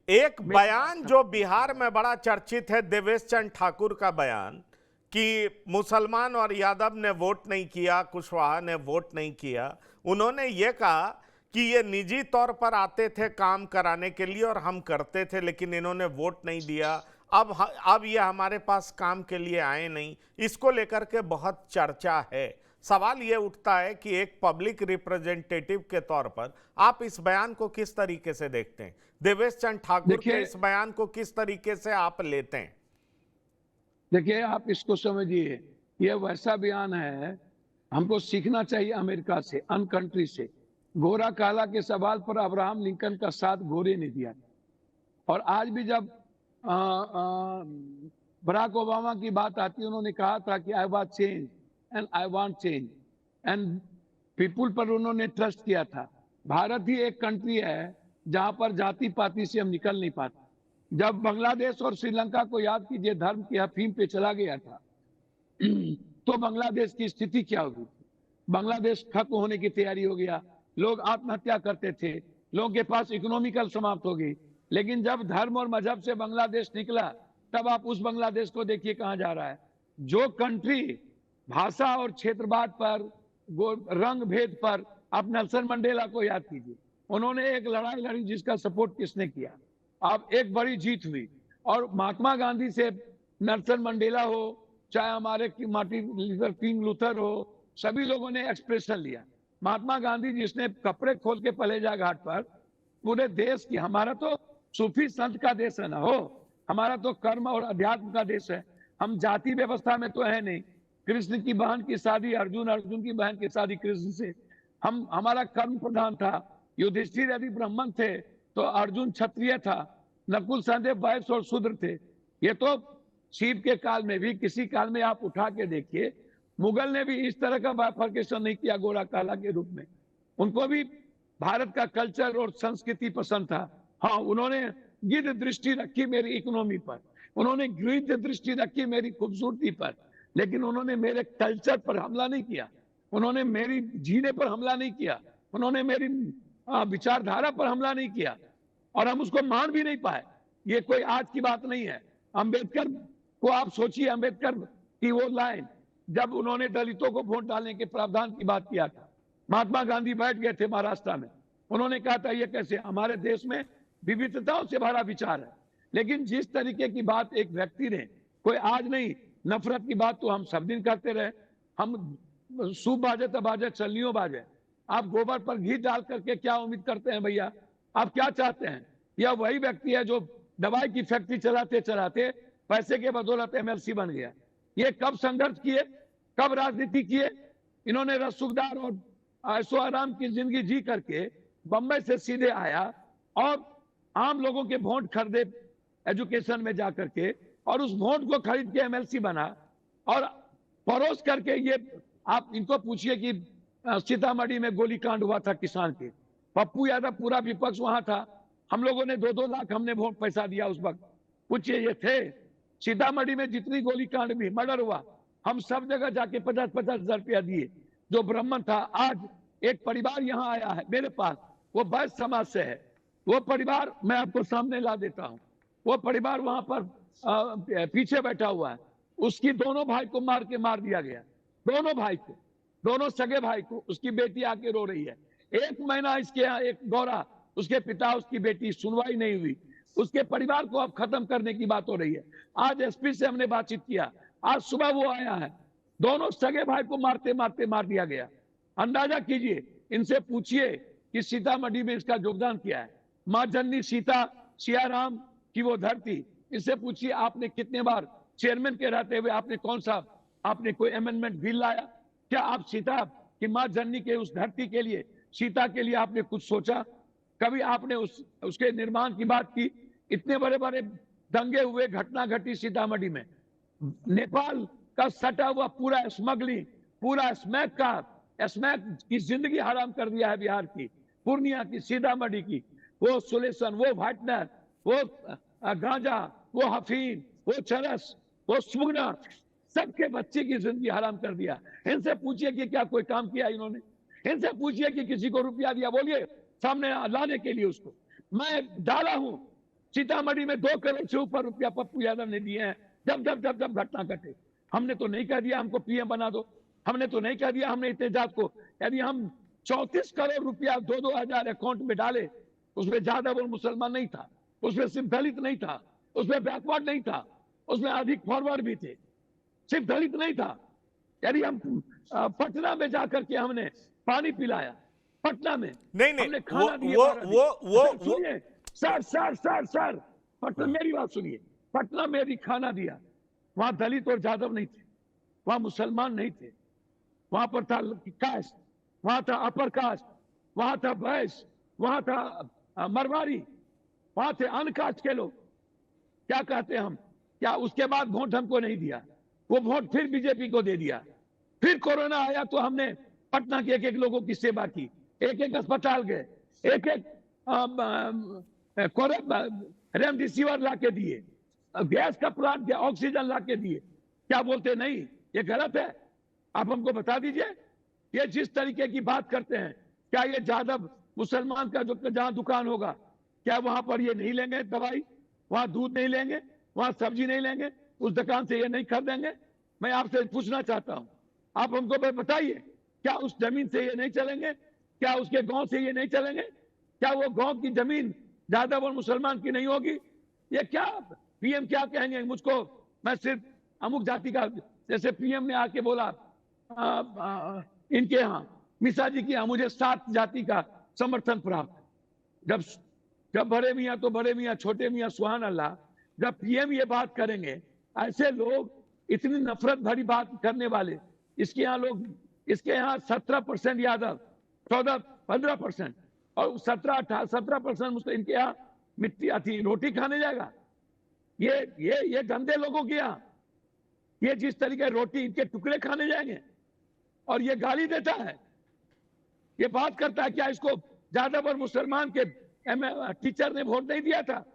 एक मैं बयान जो बिहार में बड़ा चर्चित है, देवेश चंद्र ठाकुर का बयान कि मुसलमान और यादव ने वोट नहीं किया, कुशवाहा ने वोट नहीं किया। उन्होंने ये कहा कि ये निजी तौर पर आते थे काम कराने के लिए और हम करते थे, लेकिन इन्होंने वोट नहीं दिया। अब ये हमारे पास काम के लिए आए नहीं। इसको लेकर के बहुत चर्चा है। सवाल ये उठता है कि एक पब्लिक रिप्रेजेंटेटिव के तौर पर आप इस बयान को किस तरीके से देखते हैं? देवेश चंद्र ठाकुर के देखिए इस बयान को किस तरीके से आप लेते हैं? देखिए आप इसको समझिए, ये वैसा बयान है, हमको सीखना चाहिए अमेरिका से, अन कंट्री से। गोरा काला के सवाल पर अब्राहम लिंकन का साथ गोरे ने दिया। और आज भी जब बराक ओबामा की बात आती है, उन्होंने कहा था कि I want change and I want change and people पर उन्होंने ट्रस्ट किया था। भारत ही एक कंट्री है जहां पर जाति पाति से हम निकल नहीं पाते। जब बांग्लादेश और श्रीलंका को याद कीजिए, धर्म की अफीम पे चला गया था तो बांग्लादेश की स्थिति क्या होगी? बांग्लादेश खत्म होने की तैयारी हो गया, लोग आत्महत्या करते थे, लोगों के पास इकोनॉमिकल समाप्त हो गई। लेकिन जब धर्म और मजहब से बांग्लादेश निकला, तब आप उस बांग्लादेश को देखिए कहां जा रहा है। जो कंट्री भाषा और क्षेत्रवाद पर, रंग भेद पर, आप नेल्सन मंडेला को याद कीजिए, उन्होंने एक लड़ाई लड़ी जिसका सपोर्ट किसने किया? अब एक बड़ी जीत हुई। और महात्मा गांधी से नेल्सन मंडेला हो, चाहे हमारे मार्टिन लूथर किंग लूथर हो, सभी लोगों ने एक्सप्रेशन लिया। महात्मा गांधी जिसने कपड़े खोल के पलेजा घाट पर पूरे देश की, हमारा तो सूफी संत का देश है ना हो, हमारा तो कर्म और अध्यात्म का देश है, हम जाति व्यवस्था में तो है नहीं। कृष्ण की बहन की शादी अर्जुन, अर्जुन की बहन की शादी कृष्ण से, हमारा कर्म प्रधान था। युधिष्ठिर यदि ब्राह्मण थे तो अर्जुन क्षत्रिय था, नकुल सहदेव वैश्य और शूद्र थे। ये तो शिव के काल में भी, किसी काल में आप उठा के देखिए, मुगल ने भी इस तरह का बाइफर्केशन नहीं किया गोरा काला के रूप में। उनको भी भारत का कल्चर और संस्कृति पसंद था। हाँ, उन्होंने गिद्ध दृष्टि रखी मेरी इकोनॉमी पर, उन्होंने गिद्ध दृष्टि रखी मेरी खूबसूरती पर, लेकिन उन्होंने मेरे कल्चर पर हमला नहीं किया, उन्होंने मेरी जीने पर हमला नहीं किया, उन्होंने मेरी विचारधारा पर हमला नहीं किया, और हम उसको मान भी नहीं पाए। ये कोई आज की बात नहीं है। अंबेडकर को आप सोचिए, अंबेडकर की वो लाइन जब उन्होंने दलितों को वोट डालने के प्रावधान की बात किया था, महात्मा गांधी बैठ गए थे महाराष्ट्र में, उन्होंने कहा था ये कैसे, हमारे देश में विविधताओं से भरा विचार है। लेकिन जिस तरीके की बात एक व्यक्ति ने, कोई आज नहीं, नफरत की बात तो हम सब दिन करते रहे। हम सूप बाजे तो बाजे, चलनियों बाजे। आप गोबर पर घी डाल करके क्या उम्मीद करते हैं भैया? आप क्या चाहते हैं? यह वही व्यक्ति है जो दवाई की फैक्ट्री चलाते चलाते पैसे के बदौलत एमएलसी बन गया। ये कब संघर्ष किए, कब राजनीति किए? इन्होंने रसूखदार और ऐशो आराम की जिंदगी जी करके बंबई से सीधे आया और आम लोगों के वोट खरीदे एजुकेशन में जाकर के, और उस वोट को खरीद के एमएलसी बना। और परोस करके ये, आप इनको पूछिए कि सीतामढ़ी में गोलीकांड हुआ था किसान के, पप्पू यादव पूरा विपक्ष वहां था, हम लोगों ने 2-2 लाख हमने वोट पैसा दिया उस वक्त। पूछिए, ये थे सीतामढ़ी में जितनी गोलीकांड भी, मर्डर हुआ, हम सब जगह जाके 50-50 हजार रुपया दिए। जो ब्राह्मण था, आज एक परिवार यहाँ आया है मेरे पास, वो वैश्य समाज से है, वो परिवार मैं आपको सामने ला देता हूँ। वो परिवार वहां पर पीछे बैठा हुआ है, उसकी दोनों भाई को मार के मार दिया गया, दोनों भाई को, दोनों सगे भाई को। उसकी बेटी आके रो रही है, 1 महीना इसके यहाँ एक गौरा, उसके पिता, उसकी बेटी, सुनवाई नहीं हुई। उसके परिवार को अब खत्म करने की बात हो रही है। आज एसपी से हमने बातचीत किया, आज सुबह वो आया है, दोनों सगे भाई को मारते मारते मार दिया गया। अंदाजा कीजिए, इनसे पूछिए कि सीतामढ़ी में इसका योगदान क्या है। माँ जननी सीता, सियाराम की वो धरती, इससे पूछिए आपने कितने बार चेयरमैन के रहते हुए आपने कौन सा, आपने कोई अमेंडमेंट बिल लाया? क्या आप सीता की माँ जननी के उस धरती के लिए, सीता के लिए आपने कुछ सोचा? कभी आपने उसके निर्माण की बात की? इतने बड़े बड़े दंगे हुए, घटना घटी सीतामढ़ी में, नेपाल का सटा हुआ पूरा स्मगलिंग, पूरा स्मैक की जिंदगी हराम कर दिया है बिहार की, पूर्णिया की, सीतामढ़ी की। वो सुलेशन, वो वाइटनर, वो गांजा, वो हफीम, वो चरस, वो सुगना, सबके बच्चे की जिंदगी हराम कर दिया। इनसे पूछिए कि क्या कोई काम किया इन्होंने? इनसे पूछिए कि किसी को रुपया दिया? बोलिए सामने लाने के लिए उसको। मैं डाला हूं सीतामढ़ी में 2 करोड़ से ऊपर रुपया पप्पू यादव ने दिए हैं जब घटना घटे। हमने तो नहीं कह दिया हमको पीएम बना दो, हमने तो नहीं कह दिया हमने इतने जात को। यदि हम 34 करोड़ रुपया 2-2 हजार अकाउंट में डाले, उसमें जादव और मुसलमान नहीं था, उसमें सिर्फ दलित नहीं था, उसमें बैकवर्ड नहीं था, उसमें अधिक फॉरवर्ड भी थे, सिर्फ दलित नहीं था। यदि हम पटना में जाकर के हमने पानी पिलाया, पटना में नहीं हमने नहीं खाना दिया, वो सुनिए सर पटना, मेरी बात सुनिए, पटना में यदि खाना दिया, वहां दलित और जादव नहीं थे, वहां मुसलमान नहीं थे, वहां पर था कास्ट, वहां था अपर कास्ट, वहां था वैश्य, वहां था मरवाड़ी, वहां थे अन्य कास्ट के लोग। क्या कहते हैं हम, क्या उसके बाद वोट हमको नहीं दिया, वो वोट फिर बीजेपी को दे दिया। फिर कोरोना आया तो हमने पटना के एक लोगों की सेवा की, एक अस्पताल गए, एक रेमडेसिविर ला के दिए, गैस का प्लांट दिया, ऑक्सीजन ला के दिए। क्या बोलते नहीं ये गलत है? आप हमको बता दीजिए। ये जिस तरीके की बात करते हैं, क्या ये जादव मुसलमान का जो जहां दुकान होगा, क्या वहां पर ये नहीं लेंगे दवाई, वहां दूध नहीं लेंगे, वहां सब्जी नहीं लेंगे, उस दुकान से ये नहीं खरीदेंगे? मैं आपसे पूछना चाहता हूं, आप हमको बताइए, क्या उस जमीन से ये नहीं चलेंगे? क्या उसके गांव से ये नहीं चलेंगे? क्या वो गांव की जमीन जादव और मुसलमान की नहीं होगी? ये क्या पीएम क्या कहेंगे मुझको, मैं सिर्फ अमुक जाति का, जैसे पीएम ने आके बोला इनके यहाँ मिश्रा जी के यहाँ मुझे 7 जाति का समर्थन प्राप्त। जब बड़े मियाँ तो बड़े मियाँ, छोटे मियाँ सुभान अल्लाह, जब पीएम ये बात करेंगे, ऐसे लोग इतनी नफरत भरी बात करने वाले, इसके यहाँ 17% यादव, 14-15% और 17% मुझको इनके यहाँ मिट्टी आती रोटी खाने जाएगा। ये गंदे लोगों के यहाँ ये जिस तरीके रोटी इनके टुकड़े खाने जाएंगे और ये गाली देता है, ये बात करता है। क्या इसको जादव और मुसलमान के टीचर ने वोट नहीं दिया था?